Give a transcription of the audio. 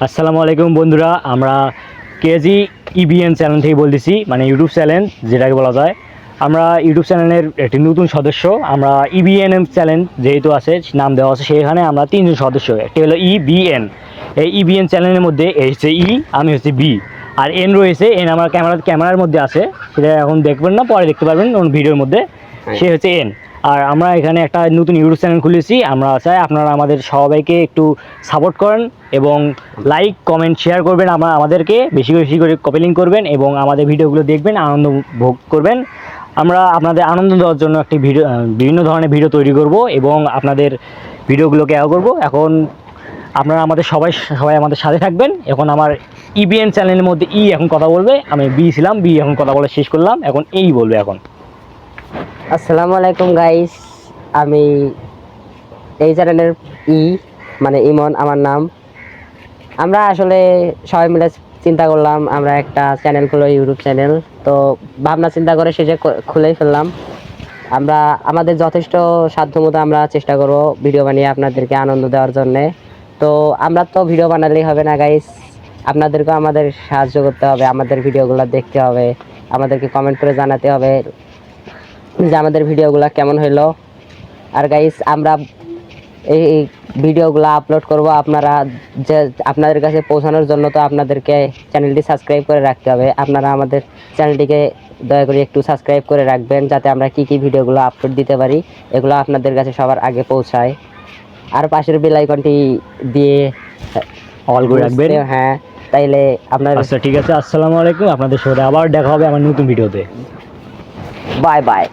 আসসালামু আলাইকুম বন্ধুরা, আমরা কেজি ইবিএন চ্যানেল থেকে বলতেছি, মানে ইউটিউব চ্যানেল যেটাকে বলা যায়। আমরা ইউটিউব চ্যানেলের একটি নতুন সদস্য। আমরা ইবিএনএম চ্যানেল যেহেতু আছে, নাম দেওয়া আছে, সেখানে আমরা তিনজন সদস্য। একটি হলো ইবিএন। এই ইবিএন চ্যানেলের মধ্যে হচ্ছে ই, আমি হচ্ছে বি, আর এন রয়েছে। এন আমার ক্যামেরার মধ্যে আছে, সেটা এখন দেখবেন না, পরে দেখতে পারবেন অন্য ভিডিওর মধ্যে। সে হচ্ছে এন। আর আমরা এখানে একটা নতুন ইউটিউব চ্যানেল খুলেছি। আমরা চাই আপনারা আমাদের সবাইকে একটু সাপোর্ট করেন এবং লাইক কমেন্ট শেয়ার করবেন। আমাদেরকে বেশি বেশি করে কপি লিঙ্ক করবেন এবং আমাদের ভিডিওগুলো দেখবেন, আনন্দ ভোগ করবেন। আমরা আপনাদের আনন্দ দেওয়ার জন্য একটি ভিডিও, বিভিন্ন ধরনের ভিডিও তৈরি করব এবং আপনাদের ভিডিওগুলোকে করব। এখন আপনারা আমাদের সবাই আমাদের সাথে থাকবেন। এখন আমার ইবিএন চ্যানেলের মধ্যে এখন কথা বলবে। আমি বি ছিলাম, বি এখন কথা বলা শেষ করলাম, এখন বলবে। এখন আসসালামু আলাইকুম গাইস, আমি এই চ্যানেলের মানে ইমন আমার নাম। আমরা আসলে সবাই মিলে চিন্তা করলাম আমরা একটা চ্যানেল খুলো, ইউটিউব চ্যানেল। তো ভাবনা চিন্তা করে শেষে খুলেই ফেললাম। আমরা আমাদের যথেষ্ট সাধ্যমতো আমরা চেষ্টা করব ভিডিও বানিয়ে আপনাদেরকে আনন্দ দেওয়ার জন্যে। তো আমরা তো ভিডিও বানালেই হবে না গাইস, আপনাদেরকেও আমাদের সাহায্য করতে হবে, আমাদের ভিডিওগুলো দেখতে হবে, আমাদেরকে কমেন্ট করে জানাতে হবে যে আমাদের ভিডিওগুলো কেমন হইলো। আর গাইস, আমরা এই ভিডিওগুলো আপলোড করব আপনারা যে আপনাদের কাছে পৌঁছানোর জন্য। তো আপনাদেরকে চ্যানেলটি সাবস্ক্রাইব করে রাখতে হবে। আপনারা আমাদের চ্যানেলটিকে দয়া করে একটু সাবস্ক্রাইব করে রাখবেন, যাতে আমরা কী কী ভিডিওগুলো আপলোড দিতে পারি এগুলো আপনাদের কাছে সবার আগে পৌঁছায়। আর পাশের বেল আইকনটি দিয়ে অল করে রাখবেন। হ্যাঁ, তাইলে আপনার আচ্ছা, ঠিক আছে। আসসালামু আলাইকুম, আপনাদের সাথে আবার দেখা হবে আমার নতুন ভিডিওতে। Bye bye.